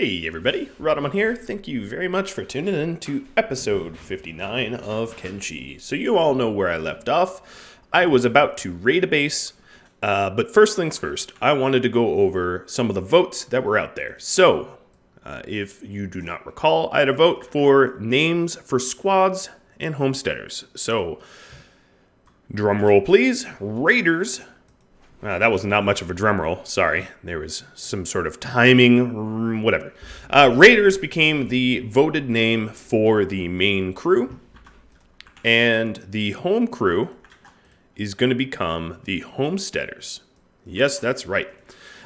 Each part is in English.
Hey everybody, Rhadamant here. Thank you very much for tuning in to episode 59 of Kenshi. So you all know where I left off. I was about to raid a base, but first things first, I wanted to go over some of the votes that were out there. So, if you do not recall, I had a vote for names for squads and homesteaders. So, drum roll please, raiders. That was not much of a drum roll. Sorry. There was some sort of timing, whatever. Raiders became the voted name for the main crew. And the home crew is going to become the homesteaders. Yes, that's right.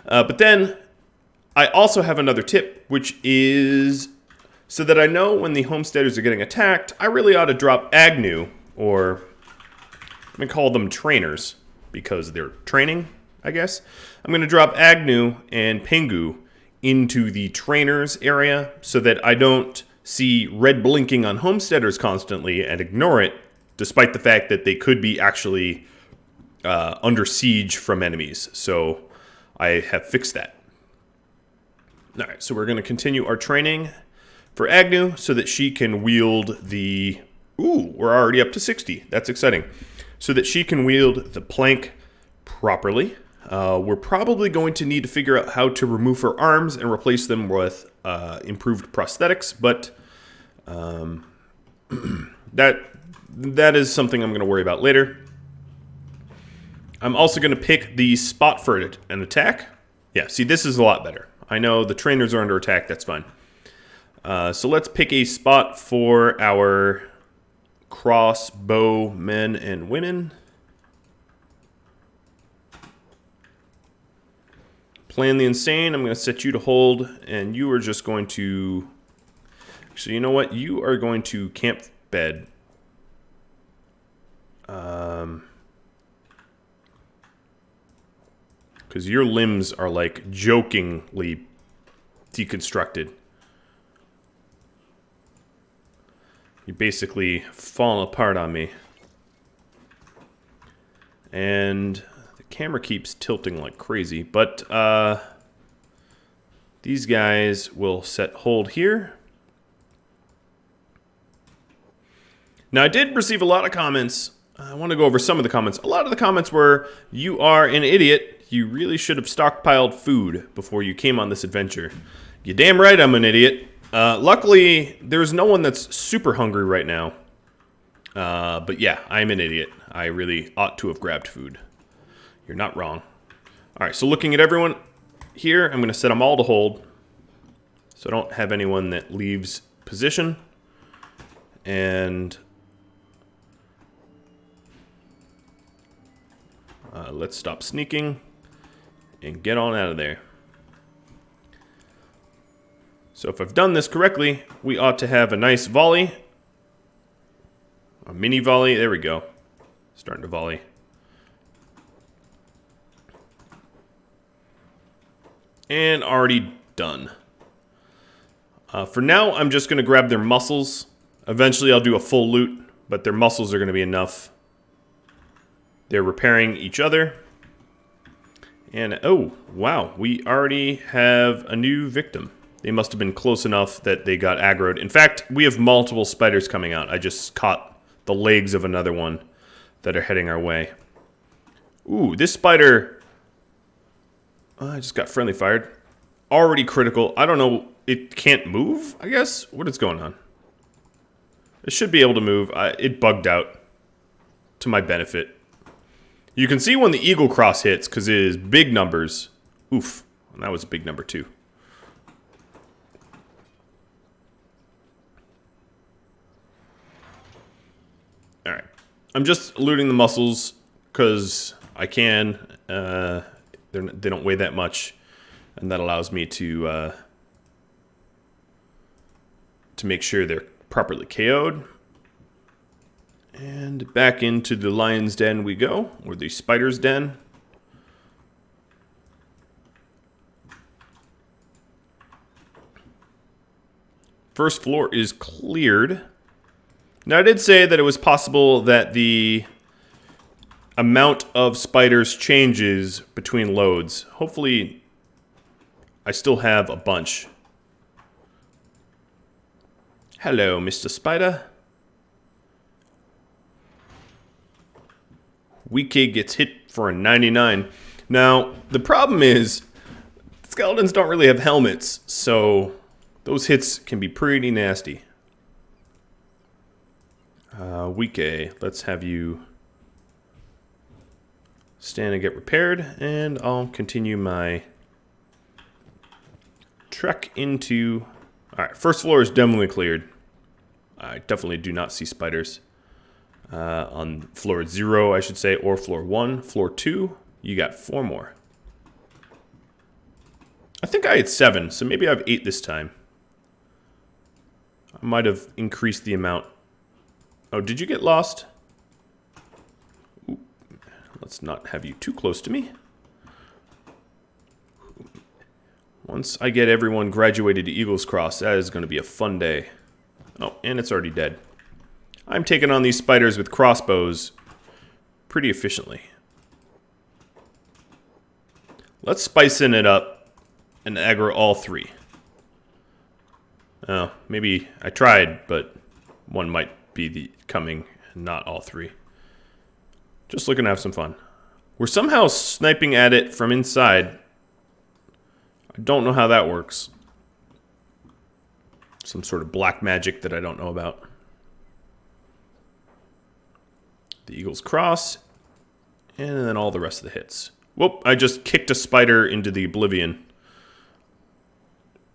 But then I also have another tip, which is so that I know when the homesteaders are getting attacked, I really ought to drop Agnew, or I'm going to call them trainers, because they're training, I guess. I'm going to drop Agnew and Pingu into the trainers area so that I don't see red blinking on homesteaders constantly and ignore it, despite the fact that they could be actually under siege from enemies. So I have fixed that. All right, so we're going to continue our training for Agnew so that she can wield the... Ooh, we're already up to 60. That's exciting. So that she can wield the plank properly. We're probably going to need to figure out how to remove her arms and replace them with improved prosthetics, but that is something I'm going to worry about later. I'm also going to pick the spot for an attack. Yeah, see, this is a lot better. I know the trainers are under attack, that's fine. So let's pick a spot for our crossbow men and women. Plan the insane. I'm going to set you to hold, and you are just going to... Actually, you know what? You are going to camp bed. Because your limbs are, like, jokingly deconstructed. You basically fall apart on me. And the camera keeps tilting like crazy, but these guys will set hold here. Now, I did receive a lot of comments. I want to go over some of the comments. A lot of the comments were, you are an idiot. You really should have stockpiled food before you came on this adventure. You're damn right I'm an idiot. Luckily, there's no one that's super hungry right now. But yeah, I'm an idiot. I really ought to have grabbed food. You're not wrong. All right, so looking at everyone here, I'm going to set them all to hold. So I don't have anyone that leaves position. And let's stop sneaking and get on out of there. So if I've done this correctly, we ought to have a nice volley. A mini volley. There we go. Starting to volley. And already done. For now, I'm just going to grab their muscles. Eventually, I'll do a full loot, but their muscles are going to be enough. They're repairing each other. And, oh, wow. We already have a new victim. They must have been close enough that they got aggroed. In fact, we have multiple spiders coming out. I just caught the legs of another one that are heading our way. Ooh, this spider... I just got friendly fired. Already critical. I don't know. It can't move, I guess? What is going on? It should be able to move. It bugged out to my benefit. You can see when the Eagle Cross hits because it is big numbers. Oof. And that was a big number too. Alright. I'm just looting the muscles because I can. They don't weigh that much. And that allows me to make sure they're properly KO'd. And back into the lion's den we go, or the spider's den. First floor is cleared. Now, I did say that it was possible that the amount of spiders changes between loads. Hopefully, I still have a bunch Hello, Mr. Spider. Weak gets hit for a 99. Now, the problem is, skeletons don't really have helmets, so those hits can be pretty nasty. Weak, let's have you stand and get repaired, and I'll continue my trek into... Alright, first floor is definitely cleared. I definitely do not see spiders. On floor 0, I should say, or floor 1. Floor 2, you got 4 more. I think I had 7, so maybe I have 8 this time. I might have increased the amount. Oh, did you get lost? Ooh, let's not have you too close to me. Once I get everyone graduated to Eagle's Cross, that is going to be a fun day. Oh, and it's already dead. I'm taking on these spiders with crossbows pretty efficiently. Let's spice it up and aggro all 3. Oh, maybe I tried, but one might be coming, and not all 3. Just looking to have some fun. We're somehow sniping at it from inside. I don't know how that works. Some sort of black magic that I don't know about. The Eagle's Cross, and then all the rest of the hits. Whoop, I just kicked a spider into the oblivion.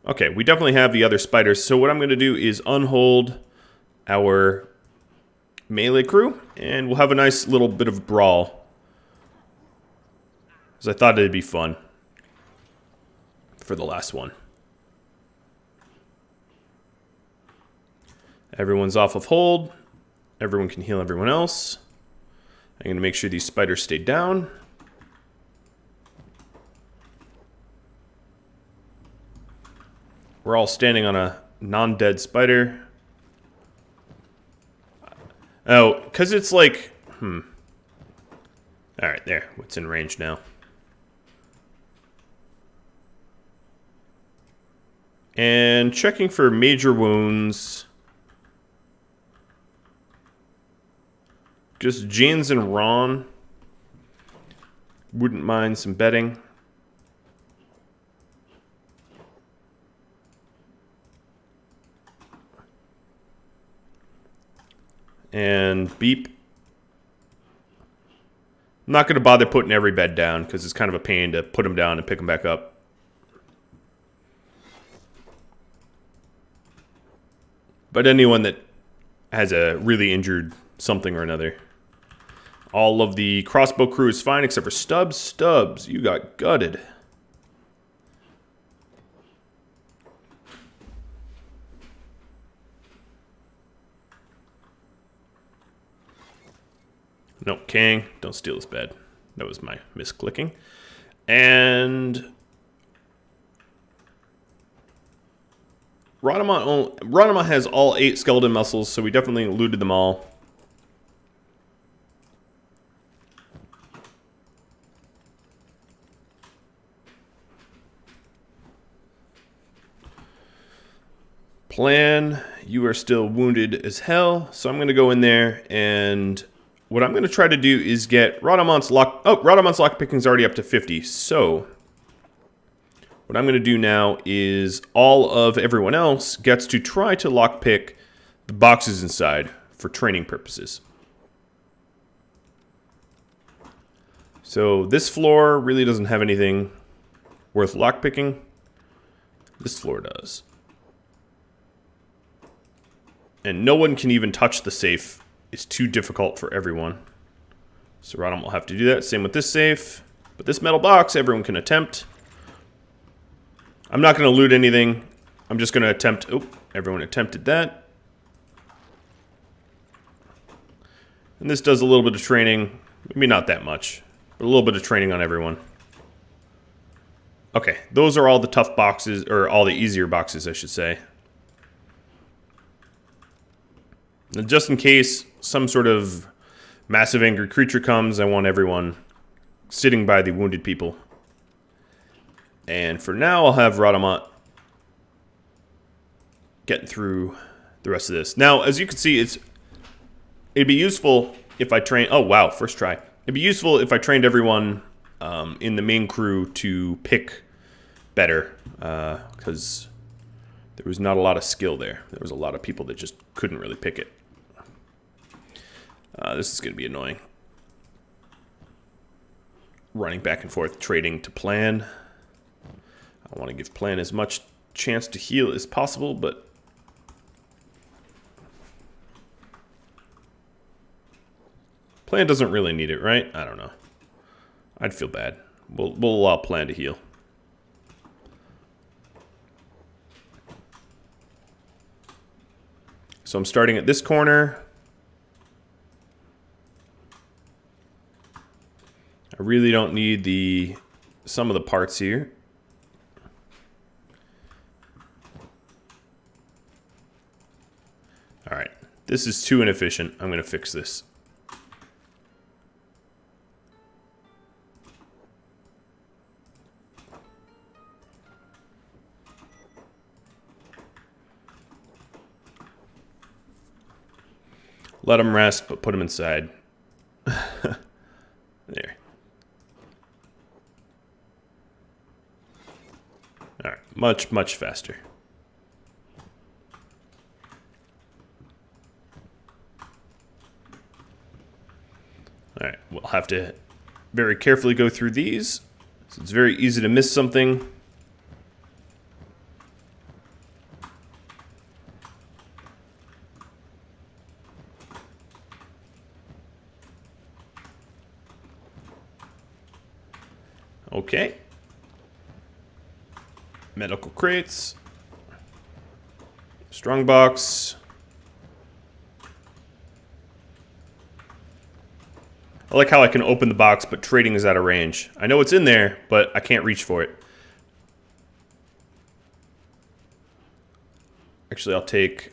Okay, we definitely have the other spiders, so what I'm going to do is unhold our melee crew, and we'll have a nice little bit of brawl. Because I thought it'd be fun for the last one. Everyone's off of hold. Everyone can heal everyone else. I'm going to make sure these spiders stay down. We're all standing on a non-dead spider. Oh, because it's like... Alright, there. What's in range now? And checking for major wounds... Just Jans and Ron. Wouldn't mind some betting. And Beep. I'm not going to bother putting every bed down because it's kind of a pain to put them down and pick them back up. But anyone that has a really injured something or another. All of the crossbow crew is fine except for Stubbs. Stubbs, you got gutted. No, Kang, don't steal this bed. That was my misclicking. And Rhadamant has all 8 skeleton muscles, so we definitely looted them all. Plan, you are still wounded as hell, so I'm going to go in there, and what I'm going to try to do is get Rhadamant's lock... Oh, Rhadamant's lockpicking is already up to 50, so what I'm going to do now is all of everyone else gets to try to lockpick the boxes inside for training purposes. So this floor really doesn't have anything worth lockpicking. This floor does. And no one can even touch the safe. It's too difficult for everyone. So Rhadamant will have to do that. Same with this safe. But this metal box, everyone can attempt. I'm not going to loot anything. I'm just going to attempt... Oh, everyone attempted that. And this does a little bit of training. Maybe not that much. But a little bit of training on everyone. Okay, those are all the tough boxes, or all the easier boxes, I should say. And just in case some sort of massive angry creature comes, I want everyone sitting by the wounded people. And for now, I'll have Rhadamant getting through the rest of this. Now, as you can see, it'd be useful if I train. Oh wow, first try. It'd be useful if I trained everyone in the main crew to pick better, because there was not a lot of skill there. There was a lot of people that just couldn't really pick it. This is going to be annoying. Running back and forth, trading to plan. I want to give plan as much chance to heal as possible, but plan doesn't really need it, right? I don't know. I'd feel bad. We'll allow plan to heal. So I'm starting at this corner. I really don't need some of the parts here. All right, this is too inefficient. I'm going to fix this. Let them rest, but put them inside. There. All right, much faster. All right, we'll have to very carefully go through these. So it's very easy to miss something. Okay. Medical crates. Strong box. I like how I can open the box, but trading is out of range. I know it's in there, but I can't reach for it. Actually, I'll take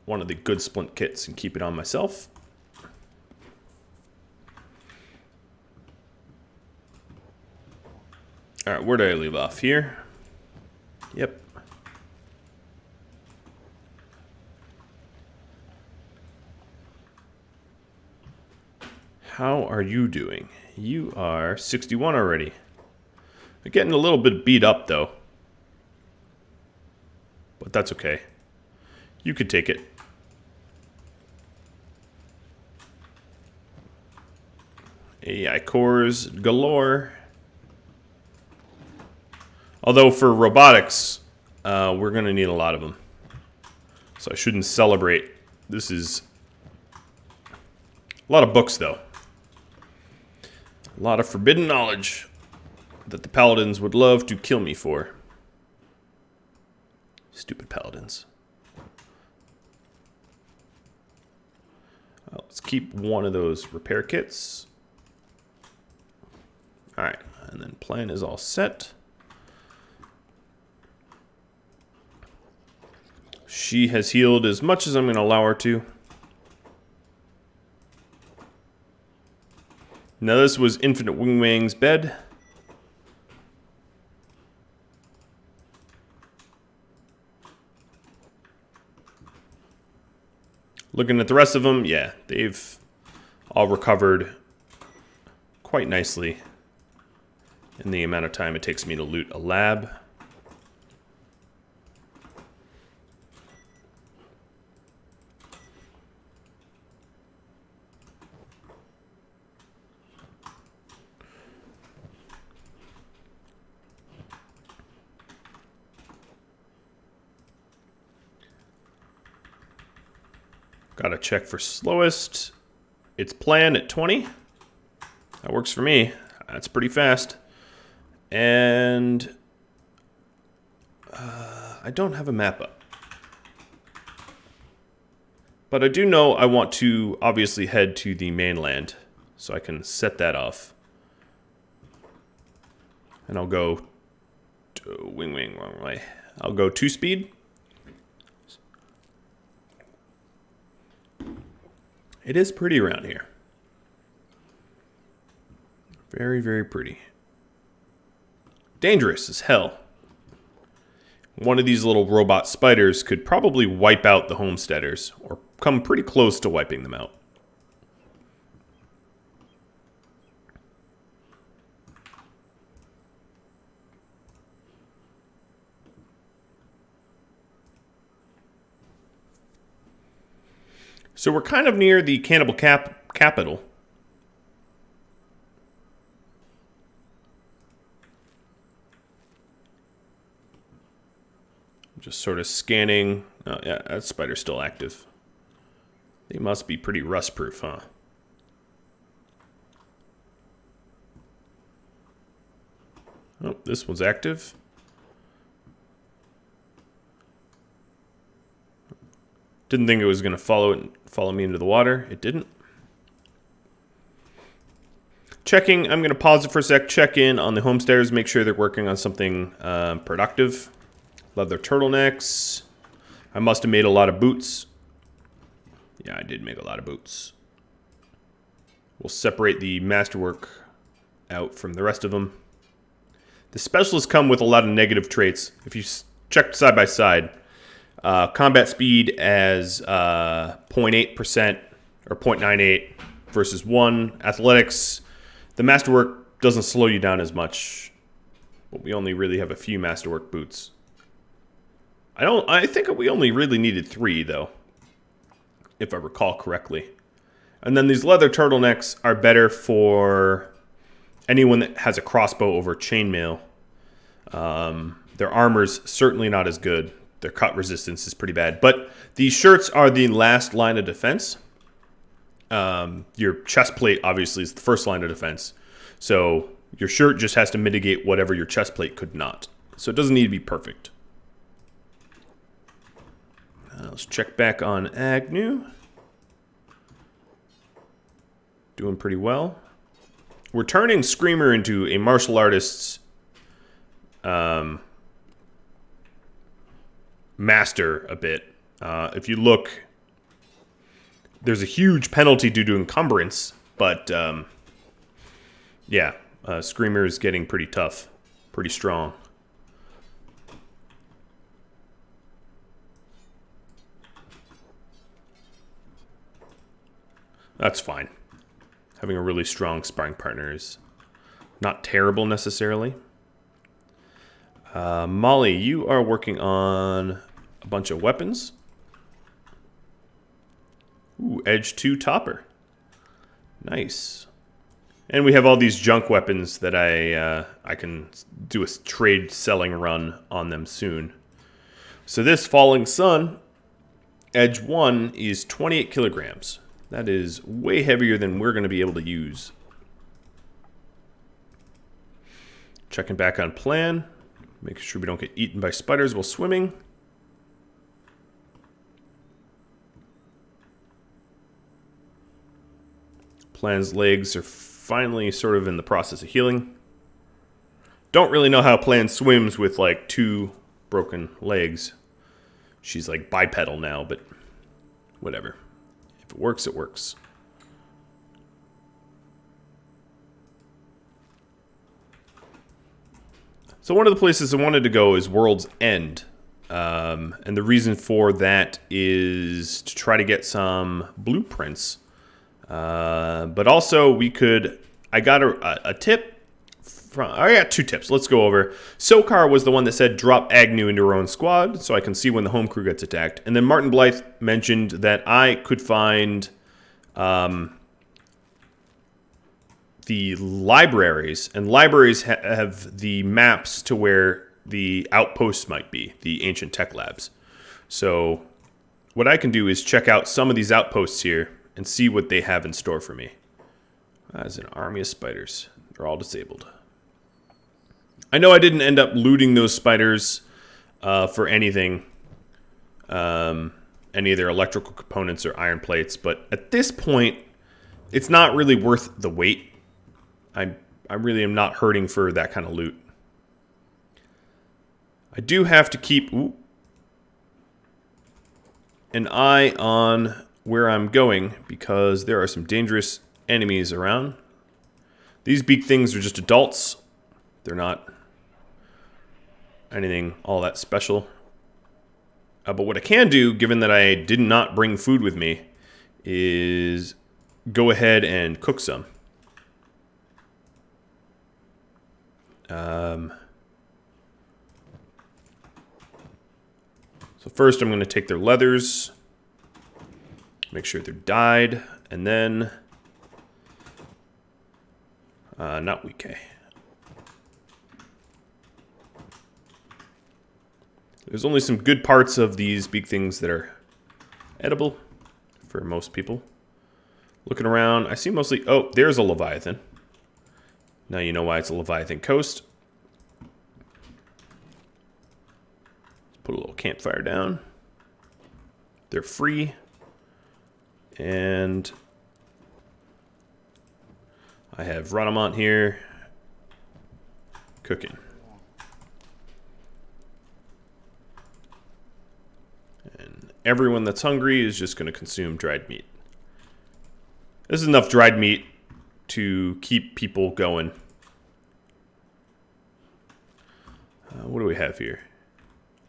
one of the good splint kits and keep it on myself. All right, where did I leave off? Here? Yep. How are you doing? You are 61 already. You're getting a little bit beat up, though. But that's okay. You could take it. AI cores galore. Although for robotics, we're going to need a lot of them. So I shouldn't celebrate. This is a lot of books, though. A lot of forbidden knowledge that the paladins would love to kill me for. Stupid paladins. Let's keep one of those repair kits. Alright, and then plan is all set. She has healed as much as I'm going to allow her to. Now this was Infinite Wingwang's bed. Looking at the rest of them, yeah, they've all recovered quite nicely in the amount of time it takes me to loot a lab. Gotta check for slowest. It's planned at 20. That works for me. That's pretty fast. And I don't have a map up. But I do know I want to obviously head to the mainland. So I can set that off. And I'll go to wing, wrong way. I'll go 2-speed. It is pretty around here. Very, very pretty. Dangerous as hell. one of these little robot spiders could probably wipe out the homesteaders, or come pretty close to wiping them out. So we're kind of near the cannibal capital. Just sort of scanning. Oh, yeah, that spider's still active. They must be pretty rust-proof, huh? Oh, this one's active. Didn't think it was going to follow me into the water. It didn't. Checking. I'm going to pause it for a sec. Check in on the homesteaders. Make sure they're working on something productive. Leather turtlenecks. I must have made a lot of boots. Yeah, I did make a lot of boots. We'll separate the masterwork out from the rest of them. The specialists come with a lot of negative traits. If you check side by side, combat speed as 0.8% or 0.98 versus 1. Athletics, the masterwork doesn't slow you down as much. But we only really have a few masterwork boots. I think we only really needed 3 though, if I recall correctly. And then these leather turtlenecks are better for anyone that has a crossbow over chainmail. Their armor's certainly not as good. Their cut resistance is pretty bad. But these shirts are the last line of defense. Your chest plate, obviously, is the first line of defense. So your shirt just has to mitigate whatever your chest plate could not. So it doesn't need to be perfect. Let's check back on Agnew. Doing pretty well. We're turning Screamer into a martial artist's master a bit. If you look, there's a huge penalty due to encumbrance, but yeah, Screamer is getting pretty tough, pretty strong. That's fine. Having a really strong sparring partner is not terrible necessarily. Molly, you are working on a bunch of weapons. Ooh, Edge 2 Topper. Nice. And we have all these junk weapons that I can do a trade selling run on them soon. So this Falling Sun, Edge 1, is 28 kilograms. That is way heavier than we're going to be able to use. Checking back on plan. Making sure we don't get eaten by spiders while swimming. Plan's legs are finally sort of in the process of healing. Don't really know how Plan swims with like 2 broken legs. She's like bipedal now, but whatever. If it works, it works. So one of the places I wanted to go is World's End. And the reason for that is to try to get some blueprints. But also we could... I got a tip. I got 2 tips. Let's go over. Sokar was the one that said drop Agnew into her own squad so I can see when the home crew gets attacked. And then Martin Blythe mentioned that I could find the libraries. And libraries have the maps to where the outposts might be, the ancient tech labs. So what I can do is check out some of these outposts here and see what they have in store for me. That's an army of spiders. They're all disabled. I know I didn't end up looting those spiders for anything, any of their electrical components or iron plates, but at this point, it's not really worth the wait. I really am not hurting for that kind of loot. I do have to keep an eye on where I'm going because there are some dangerous enemies around. These big things are just adults. They're not anything all that special. But what I can do, given that I did not bring food with me, is go ahead and cook some. So first I'm going to take their leathers, make sure they're dyed, and then, not Wike. There's only some good parts of these big things that are edible for most people. Looking around, I see mostly, oh, there's a Leviathan. Now you know why it's a Leviathan coast. Put a little campfire down. They're free. And I have Rhadamant here cooking. And everyone that's hungry is just going to consume dried meat. This is enough dried meat to keep people going. What do we have here?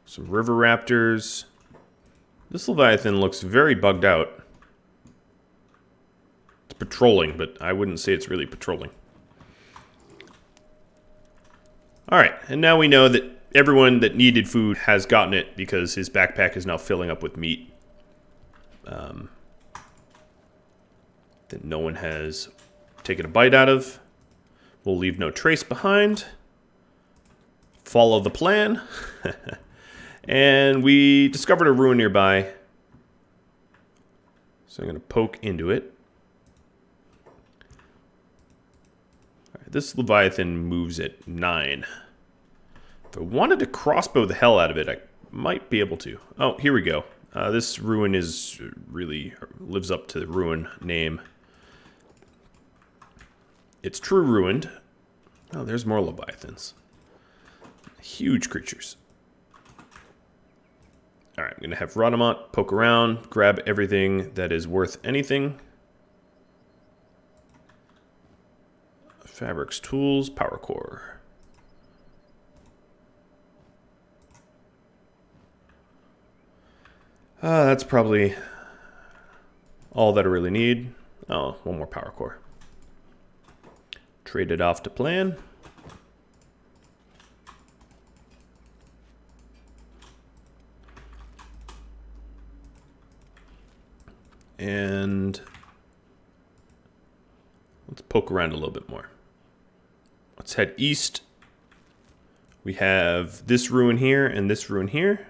Some river raptors. This Leviathan looks very bugged out. It's patrolling, but I wouldn't say it's really patrolling. Alright, and now we know that everyone that needed food has gotten it because his backpack is now filling up with meat. That no one has taken a bite out of. We'll leave no trace behind. Follow the plan. And we discovered a ruin nearby. So I'm going to poke into it. All right, this Leviathan moves at 9. If I wanted to crossbow the hell out of it, I might be able to. Oh, here we go. This ruin is really lives up to the ruin name. It's true ruined. Oh, there's more Leviathans. Huge creatures. Alright, I'm going to have Rhadamant poke around, grab everything that is worth anything. Fabrics, tools, power core. That's probably all that I really need. Oh, one more power core. Trade it off to plan. And let's poke around a little bit more. Let's head east. We have this ruin here and this ruin here.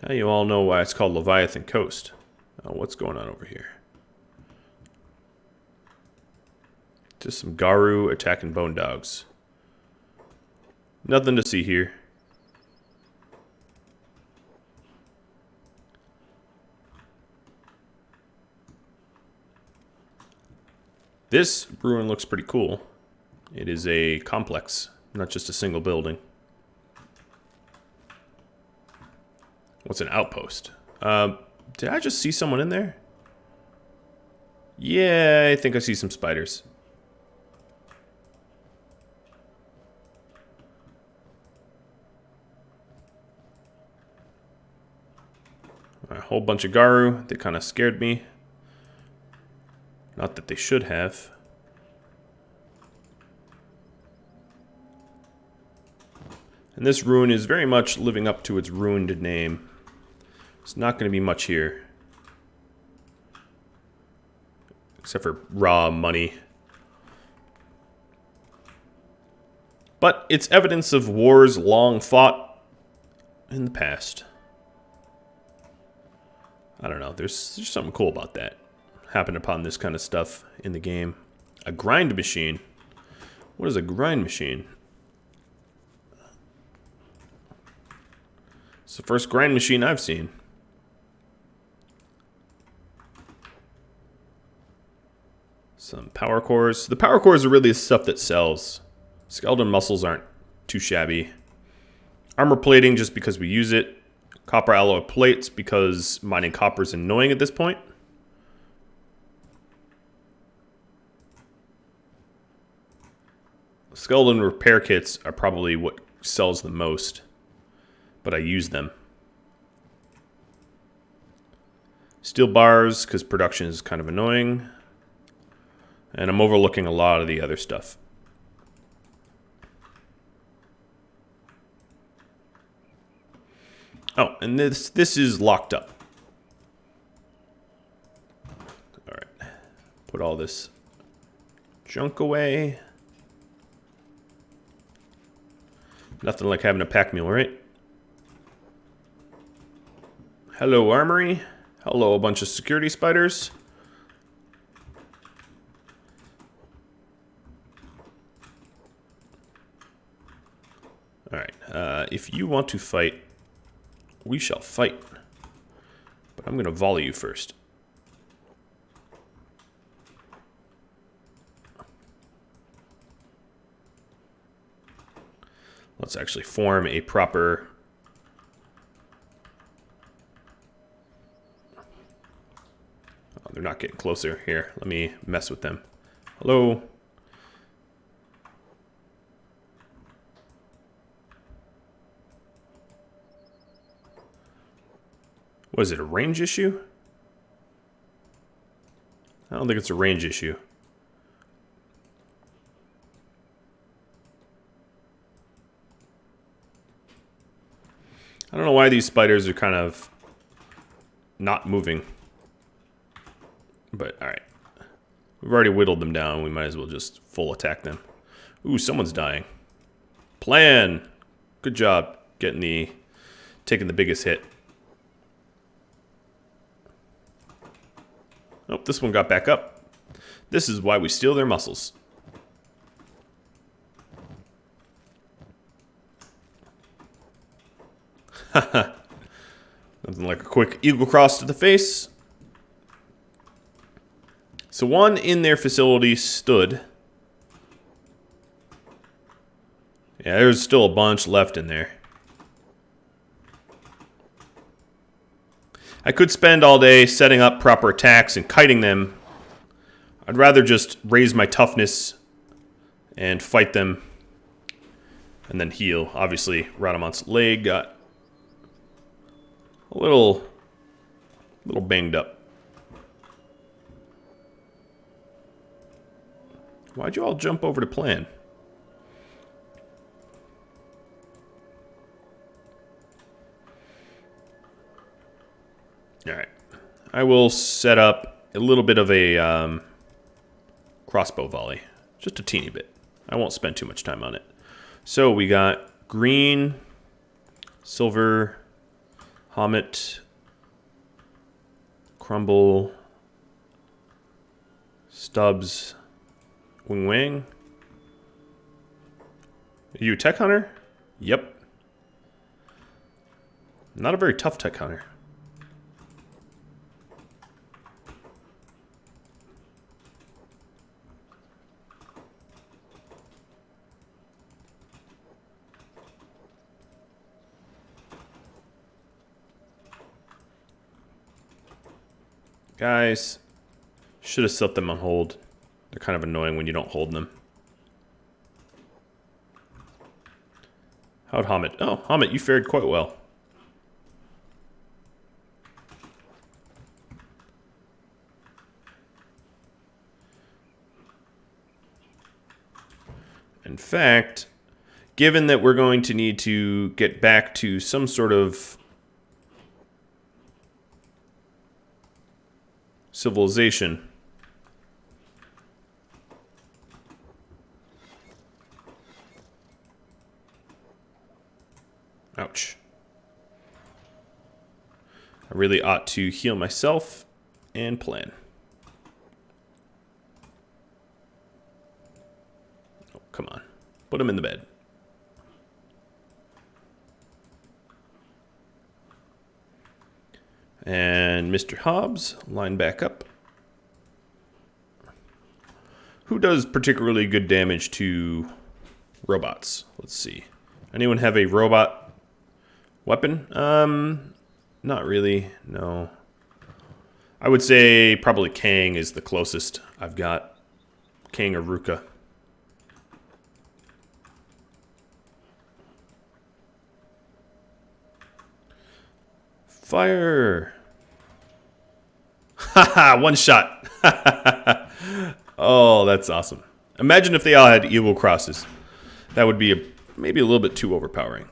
Now you all know why it's called Leviathan Coast. What's going on over here? Just some Garu attacking bone dogs. Nothing to see here. This ruin looks pretty cool. It is a complex, not just a single building. What's an outpost? Did I just see someone in there? Yeah, I think I see some spiders. A whole bunch of Garu. They kind of scared me. Not that they should have. And this ruin is very much living up to its ruined name. There's not going to be much here. Except for raw money. But it's evidence of wars long fought in the past. I don't know, there's something cool about that. Happened upon this kind of stuff in the game. A grind machine. What is a grind machine? It's the first grind machine I've seen. Some power cores. The power cores are really the stuff that sells. Skeleton muscles aren't too shabby. Armor plating just because we use it. Copper alloy plates because mining copper is annoying at this point. Skeleton repair kits are probably what sells the most, but I use them. Steel bars, because production is kind of annoying. And I'm overlooking a lot of the other stuff. Oh, and this is locked up. All right. Put all this junk away. Nothing like having a pack mule, right? Hello, armory. Hello, a bunch of security spiders. All right. If you want to fight, we shall fight. But I'm going to volley you first. Let's actually form a proper... Oh, they're not getting closer. Here, let me mess with them. Hello? Was it a range issue? I don't think it's a range issue. I don't know why these spiders are kind of not moving. But, alright. We've already whittled them down. We might as well just full attack them. Ooh, someone's dying. Plan! Good job taking the biggest hit. Oh, this one got back up. This is why we steal their muscles. Haha. Nothing like a quick eagle cross to the face. So one in their facility stood. Yeah, there's still a bunch left in there. I could spend all day setting up proper attacks and kiting them. I'd rather just raise my toughness and fight them and then heal. Obviously, Rhadamant's leg got a little banged up. Why'd you all jump over to plan? Alright. I will set up a little bit of a crossbow volley. Just a teeny bit. I won't spend too much time on it. So we got green, silver, Hommet, Crumble, Stubbs, Wing Wang. Are you a tech hunter? Yep. Not a very tough tech hunter. Guys, should have set them on hold. They're kind of annoying when you don't hold them. How'd Hommet? Oh, Hommet, you fared quite well. In fact, given that we're going to need to get back to some sort of civilization. Ouch. I really ought to heal myself and plan. Oh, come on. Put him in the bed. And Mr. Hobbs, line back up. Who does particularly good damage to robots? Let's see. Anyone have a robot weapon? Not really, no. I would say probably Kang is the closest I've got. Kang or Ruka. Fire! Haha, one shot. Oh, that's awesome. Imagine if they all had evil crosses. That would be maybe a little bit too overpowering.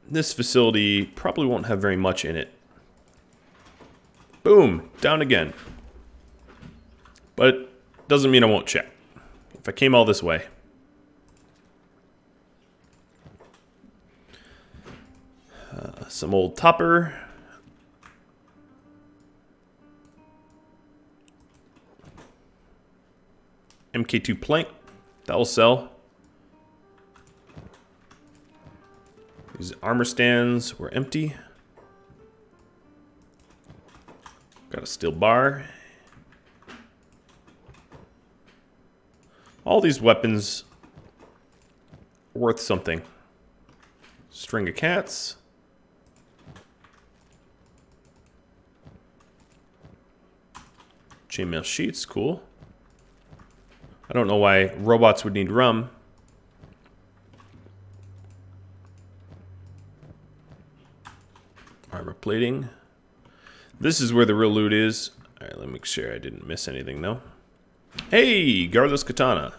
This facility probably won't have very much in it. Boom, down again. But doesn't mean I won't check. If I came all this way. Some old topper. MK2 plank. That will sell. These armor stands were empty. Got a steel bar. All these weapons are worth something. String of cats. Chainmail sheets, cool. I don't know why robots would need rum. Armor plating. This is where the real loot is. Alright, let me make sure I didn't miss anything though. Hey, guardless katana.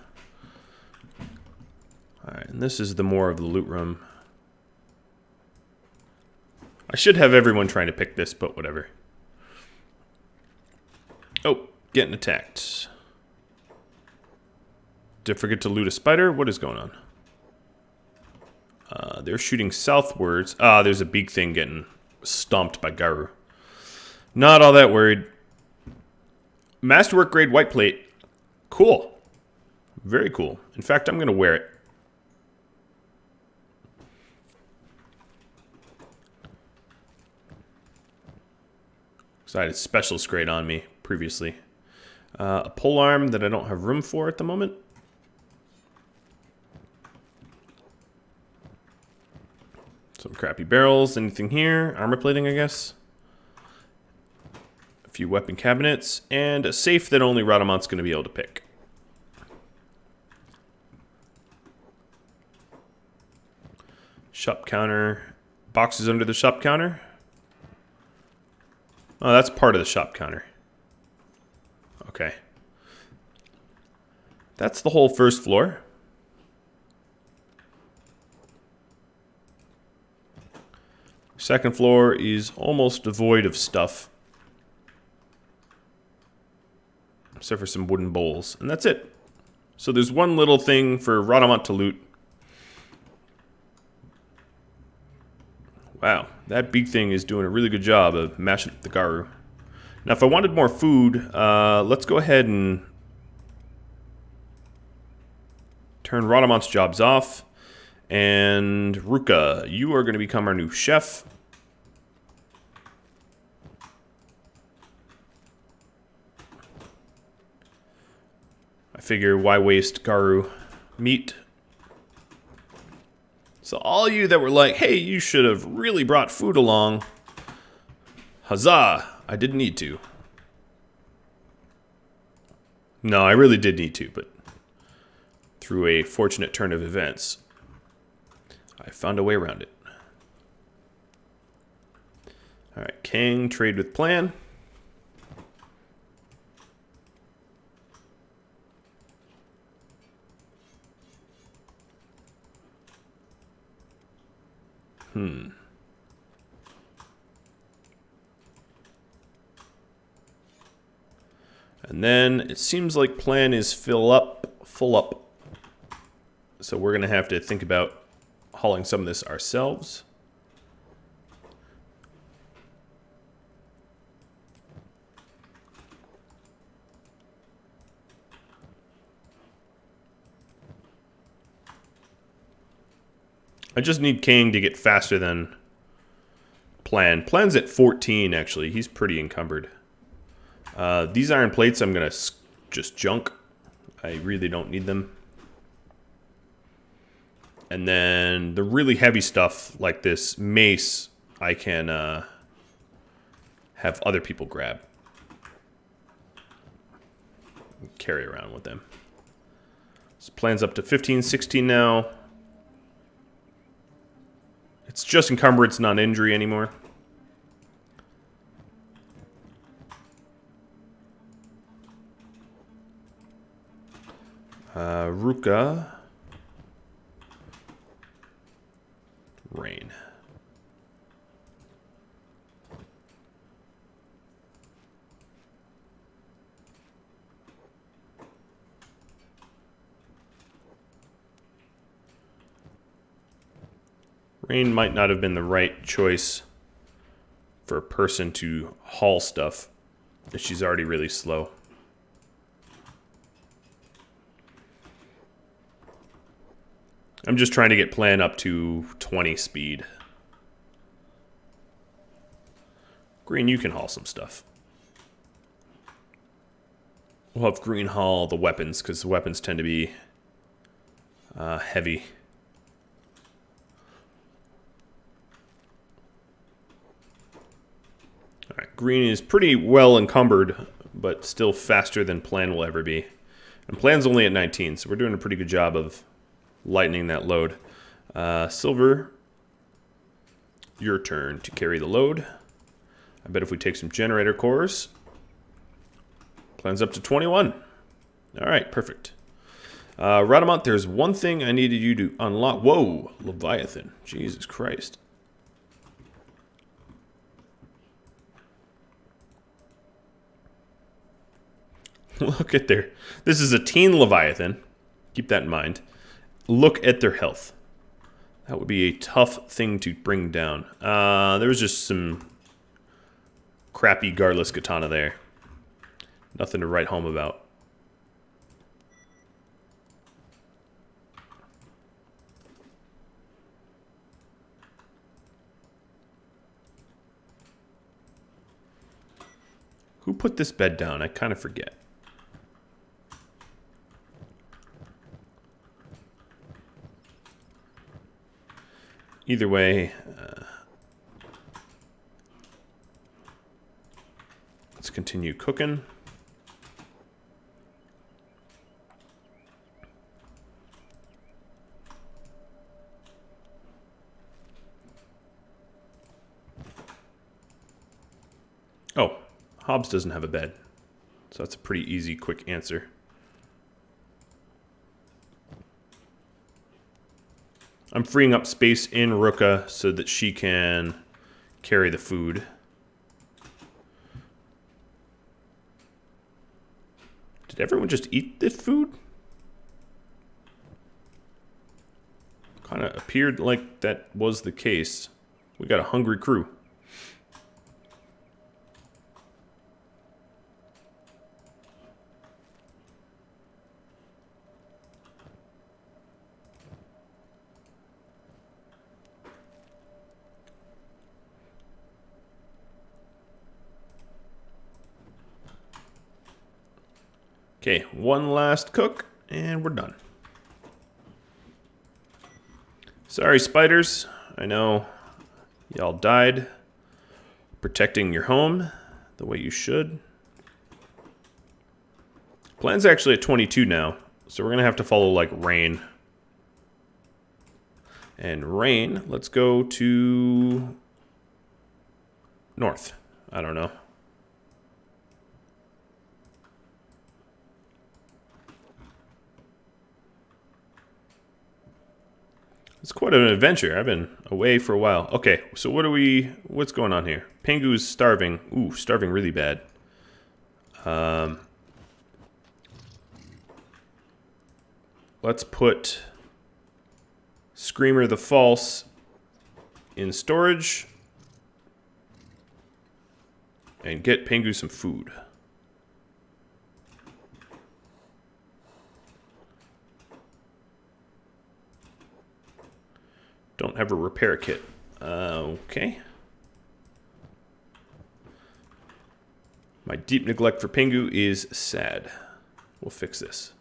Alright, and this is the more of the loot room. I should have everyone trying to pick this, but whatever. Oh, getting attacked. Did I forget to loot a spider? What is going on? They're shooting southwards. Ah, there's a big thing getting stomped by Garu. Not all that worried. Masterwork grade white plate. Cool. Very cool. In fact, I'm going to wear it. So I had a specialist grade on me previously. A pole arm that I don't have room for at the moment. Some crappy barrels. Anything here? Armor plating, I guess. A few weapon cabinets. And a safe that only Rhadamant's going to be able to pick. Shop counter. Boxes under the shop counter. Oh, that's part of the shop counter. Okay. That's the whole first floor. Second floor is almost devoid of stuff. Except for some wooden bowls. And that's it. So there's one little thing for Rhadamant to loot. Wow, that big thing is doing a really good job of mashing up the Garu. Now, if I wanted more food, let's go ahead and turn Rhadamant's jobs off. And Ruka, you are going to become our new chef. I figure, why waste Garu meat? So all you that were like, hey, you should have really brought food along. Huzzah! I didn't need to. No, I really did need to, but through a fortunate turn of events, I found a way around it. Alright, King, trade with plan. And then it seems like plan is full up. So we're going to have to think about hauling some of this ourselves. I just need King to get faster than Plan. Plan's at 14, actually. He's pretty encumbered. These iron plates I'm going to just junk. I really don't need them. And then the really heavy stuff, like this mace, I can have other people grab. Carry around with them. This plan's up to 15, 16 now. It's just encumbrance, not injury anymore. Ruka. Rain. Rain might not have been the right choice for a person to haul stuff if she's already really slow. I'm just trying to get plan up to 20 speed. Green, you can haul some stuff. We'll have Green haul the weapons, because the weapons tend to be heavy. Alright, Green is pretty well encumbered, but still faster than Plan will ever be. And Plan's only at 19, so we're doing a pretty good job of lightening that load. Silver, your turn to carry the load. I bet if we take some generator cores, Plan's up to 21. Alright, perfect. Rhadamant, there's one thing I needed you to unlock. Whoa, Leviathan. Jesus Christ. Look at their... This is a teen Leviathan. Keep that in mind. Look at their health. That would be a tough thing to bring down. There was just some crappy guardless katana there. Nothing to write home about. Who put this bed down? I kind of forget. Either way, let's continue cooking. Oh, Hobbs doesn't have a bed, so that's a pretty easy, quick answer. I'm freeing up space in Ruka so that she can carry the food. Did everyone just eat the food? Kind of appeared like that was the case. We got a hungry crew. Okay, one last cook, and we're done. Sorry, spiders. I know y'all died protecting your home the way you should. Plan's actually at 22 now, so we're going to have to follow, like, Rain. And Rain, let's go to north. I don't know. It's quite an adventure. I've been away for a while. Okay, so what's going on here? Pingu's starving. Ooh, starving really bad. Let's put Screamer the False in storage and get Pingu some food. Don't have a repair kit. Okay. My deep neglect for Pingu is sad. We'll fix this.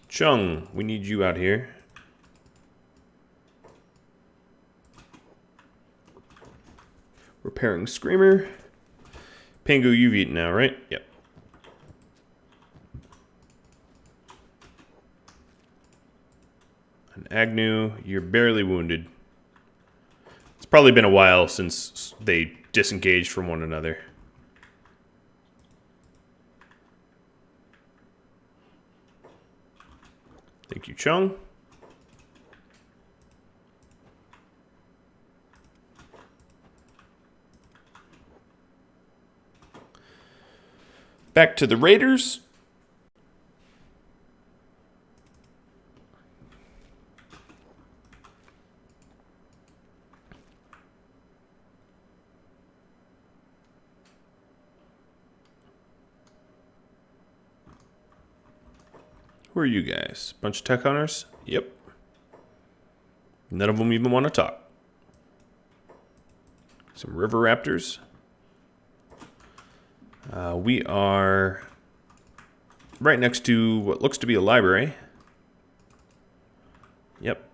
Chung, we need you out here. Repairing Screamer. Pingu, you've eaten now, right? Yep. Agnew, you're barely wounded. It's probably been a while since they disengaged from one another. Thank you, Chung. Back to the Raiders. Who are you guys? Bunch of tech hunters? Yep. None of them even want to talk. Some river raptors. We are right next to what looks to be a library. Yep.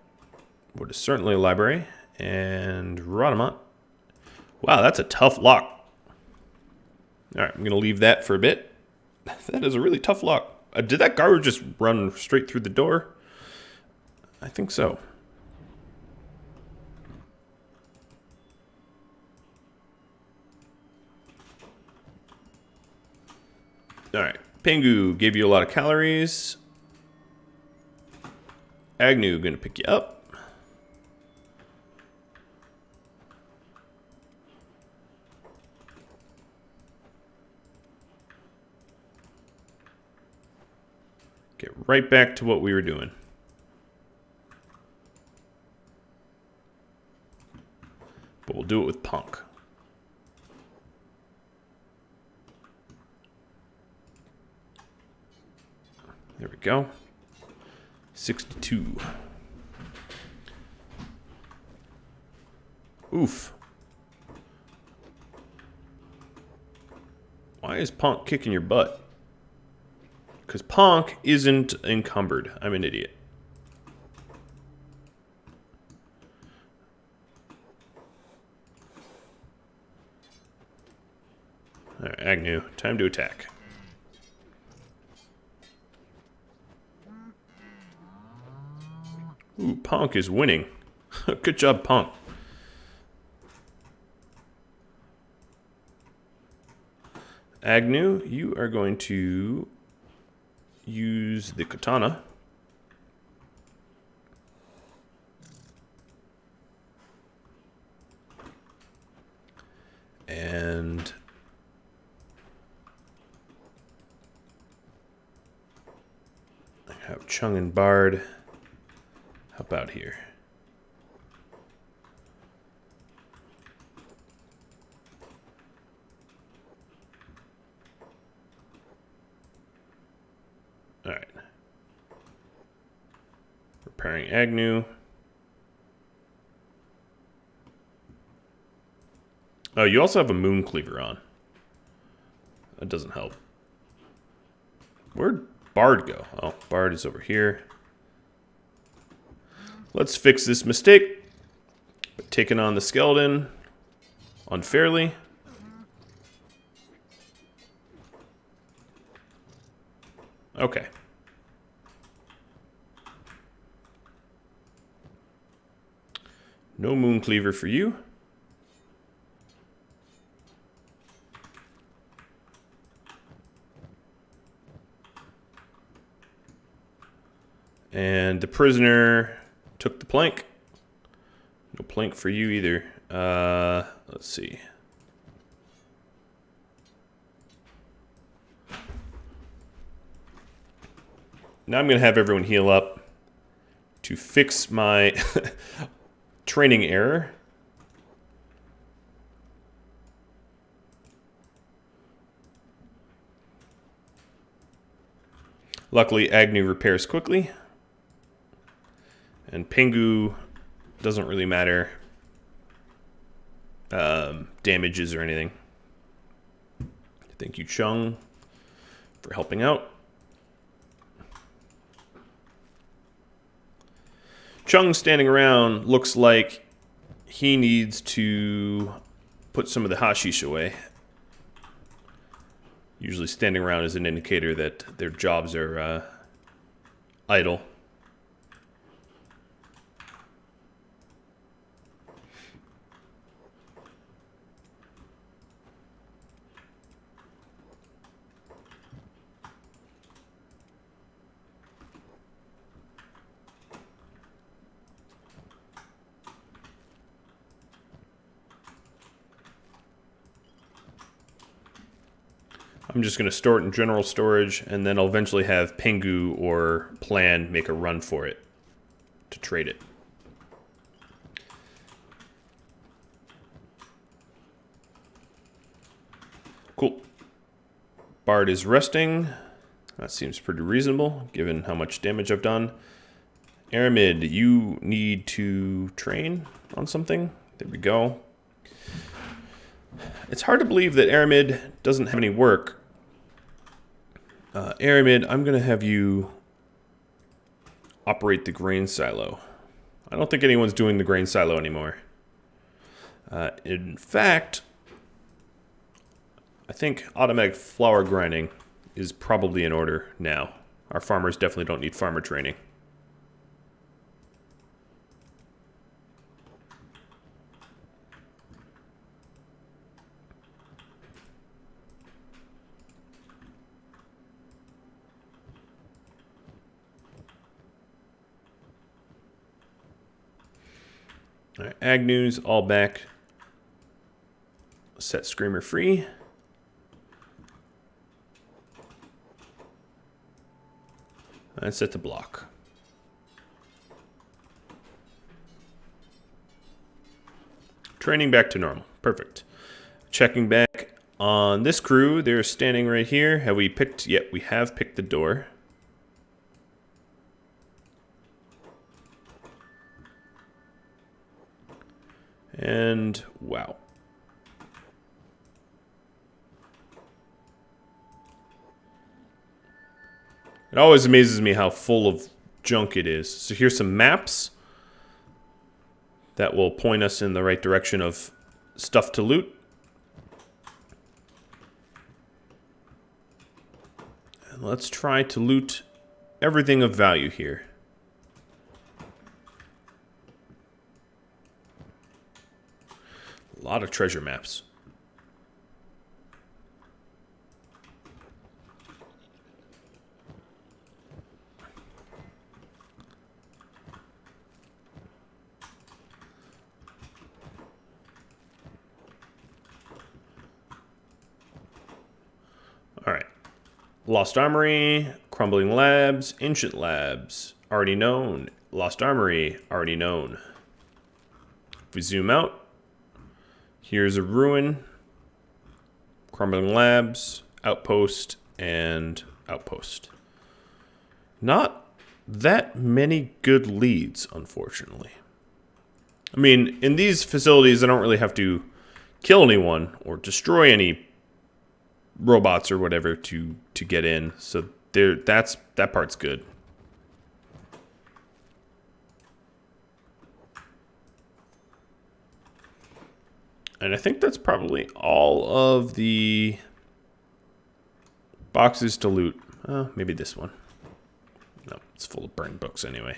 What is certainly a library. And Rhadamant. Wow, that's a tough lock. Alright, I'm going to leave that for a bit. That is a really tough lock. Did that guard just run straight through the door? I think so. Alright, Pingu gave you a lot of calories. Agnew gonna pick you up. Get right back to what we were doing. But we'll do it with Punk. There we go. 62. Oof. Why is Punk kicking your butt? Because Punk isn't encumbered. I'm an idiot. All right, Agnew, time to attack. Ooh, Punk is winning. Good job, Punk. Agnew, you are going to use the katana. And I have Chung and Bard help out here. All right. Repairing Agnew. Oh, you also have a moon cleaver on. That doesn't help. Where'd Bard go? Oh, Bard is over here. Let's fix this mistake. Taking on the skeleton unfairly. Okay. No moon cleaver for you. And the prisoner took the plank. No plank for you either. Let's see. Now I'm going to have everyone heal up to fix my training error. Luckily, Agnew repairs quickly. And Pingu doesn't really matter. Damages or anything. Thank you, Chung, for helping out. Chung standing around looks like he needs to put some of the hashish away. Usually standing around is an indicator that their jobs are idle. I'm just going to store it in general storage, and then I'll eventually have Pengu or Plan make a run for it to trade it. Cool. Bard is resting. That seems pretty reasonable, given how much damage I've done. Aramid, you need to train on something. There we go. It's hard to believe that Aramid doesn't have any work. Aramid, I'm going to have you operate the grain silo. I don't think anyone's doing the grain silo anymore. In fact, I think automatic flour grinding is probably in order now. Our farmers definitely don't need farmer training. All right, Agnew's all back. Set Screamer free. And set the block. Training back to normal. Perfect. Checking back on this crew. They're standing right here. Have we picked? Yep, we have picked the door. And wow. It always amazes me how full of junk it is. So here's some maps that will point us in the right direction of stuff to loot. And let's try to loot everything of value here. A lot of treasure maps. All right. Lost Armory, Crumbling Labs, Ancient Labs, already known. Lost Armory, already known. If we zoom out, here's a ruin, Crumbling Labs, Outpost, and Outpost. Not that many good leads, unfortunately. I mean, in these facilities, I don't really have to kill anyone or destroy any robots or whatever to get in. So that part's good. And I think that's probably all of the boxes to loot. Maybe this one. No, it's full of burned books anyway.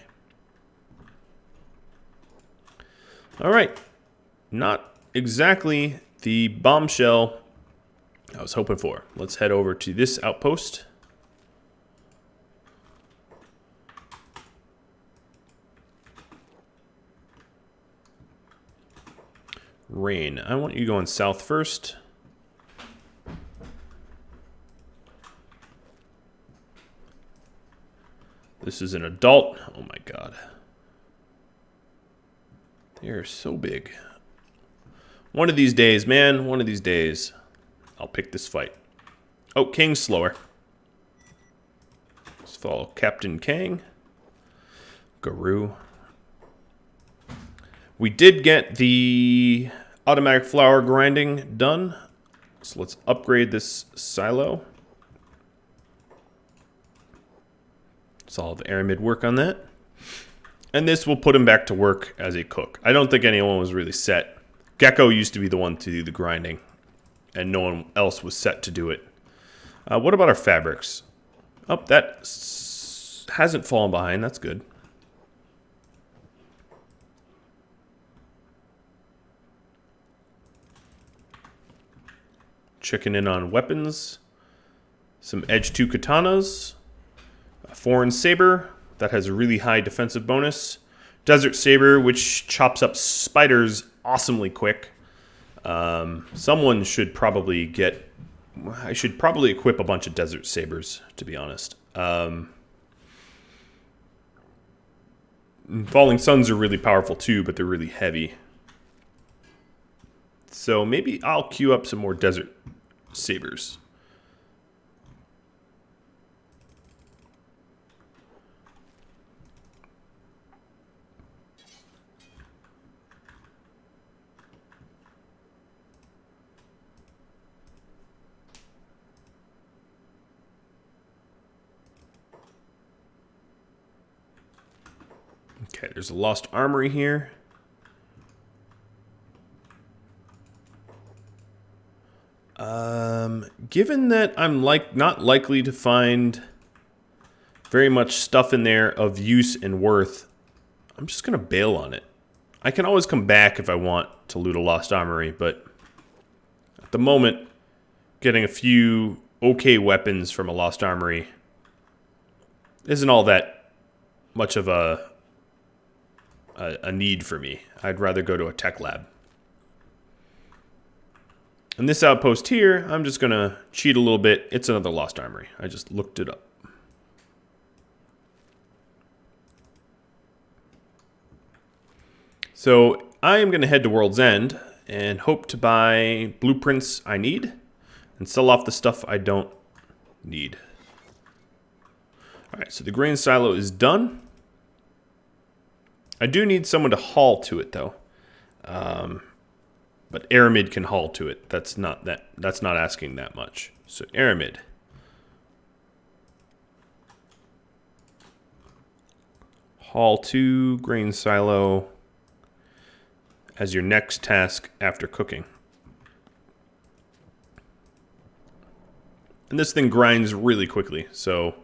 All right. Not exactly the bombshell I was hoping for. Let's head over to this outpost. Rain, I want you going south first. This is an adult. Oh my god. They are so big. One of these days, man, one of these days, I'll pick this fight. Oh, Kang's slower. Let's follow Captain Kang. Guru. We did get the automatic flour grinding done. So let's upgrade this silo. So I'll have Aramid work on that. And this will put him back to work as a cook. I don't think anyone was really set. Gecko used to be the one to do the grinding, and no one else was set to do it. What about our fabrics? Oh, that hasn't fallen behind. That's good. Checking in on weapons. Some Edge 2 katanas. A foreign saber that has a really high defensive bonus. Desert saber, which chops up spiders awesomely quick. Someone should probably get I should probably equip a bunch of Desert Sabers, to be honest. Falling Suns are really powerful too, but they're really heavy. So maybe I'll queue up some more Desert Sabers. Okay, there's a lost armory here. Given that I'm not likely to find very much stuff in there of use and worth, I'm just gonna bail on it. I can always come back if I want to loot a lost armory, but at the moment, getting a few okay weapons from a lost armory isn't all that much of a need for me. I'd rather go to a tech lab. And this outpost here, I'm just gonna cheat a little bit. It's another lost armory. I just looked it up. So I am gonna head to World's End and hope to buy blueprints I need and sell off the stuff I don't need. All right, so the grain silo is done. I do need someone to haul to it, though. But Aramid can haul to it. That's not asking that much. So Aramid. Haul to grain silo as your next task after cooking. And this thing grinds really quickly, so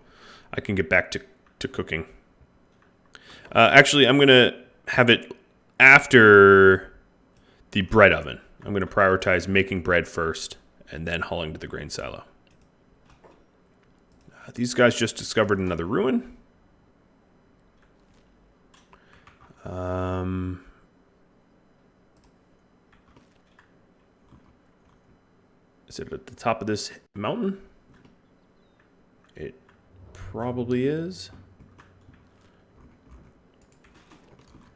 I can get back to cooking. Actually, I'm going to have it after the bread oven. I'm going to prioritize making bread first and then hauling to the grain silo. These guys just discovered another ruin. Is it at the top of this mountain? It probably is.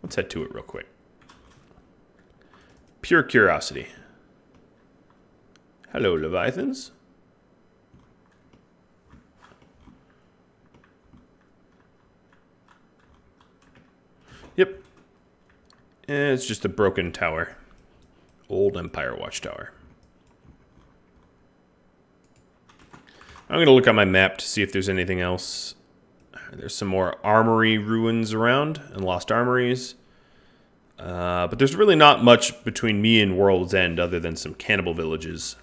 Let's head to it real quick. Pure curiosity. Hello, Leviathans. Yep. And it's just a broken tower. Old Empire Watchtower. I'm going to look on my map to see if there's anything else. There's some more armory ruins around and lost armories. But there's really not much between me and World's End other than some cannibal villages.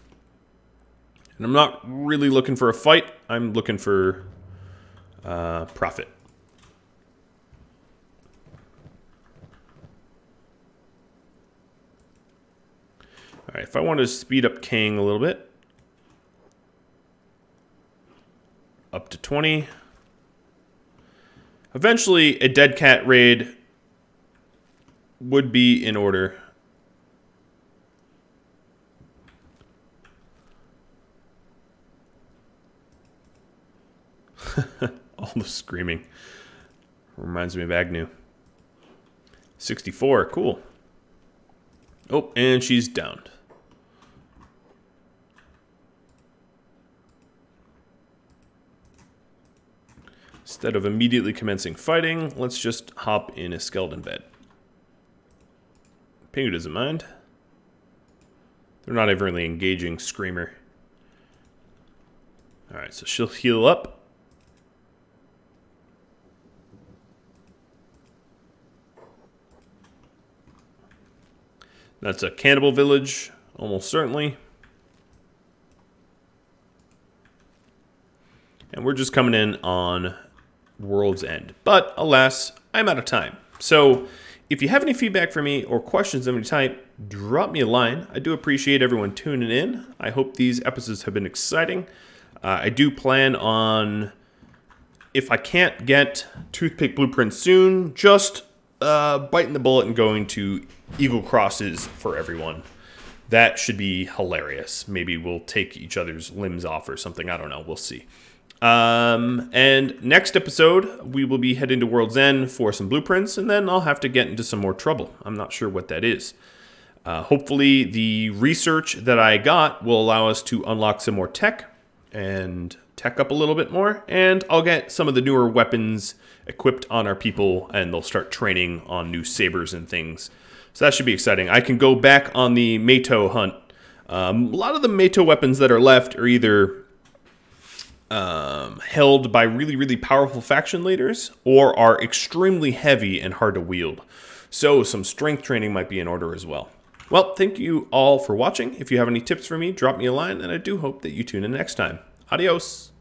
And I'm not really looking for a fight. I'm looking for profit. All right, if I want to speed up King a little bit. Up to 20. Eventually, a dead cat raid would be in order. All the screaming. Reminds me of Agnew. 64, cool. Oh, and she's downed. Instead of immediately commencing fighting, let's just hop in a skeleton bed. Pingu doesn't mind. They're not a really engaging screamer. Alright, so she'll heal up. That's a cannibal village, almost certainly. And we're just coming in on World's End. But alas, I'm out of time. So if you have any feedback for me or questions of any type, drop me a line. I do appreciate everyone tuning in. I hope these episodes have been exciting. I do plan on, if I can't get toothpick blueprints soon, just biting the bullet and going to Eagle Crosses for everyone. That should be hilarious. Maybe we'll take each other's limbs off or something. I don't know. We'll see. And next episode, we will be heading to World's End for some blueprints, and then I'll have to get into some more trouble. I'm not sure what that is. Hopefully, the research that I got will allow us to unlock some more tech and tech up a little bit more, and I'll get some of the newer weapons equipped on our people, and they'll start training on new sabers and things. So that should be exciting. I can go back on the Meito hunt. A lot of the Meito weapons that are left are either held by really, really powerful faction leaders or are extremely heavy and hard to wield. So some strength training might be in order as well. Well, thank you all for watching. If you have any tips for me, drop me a line, and I do hope that you tune in next time. Adios.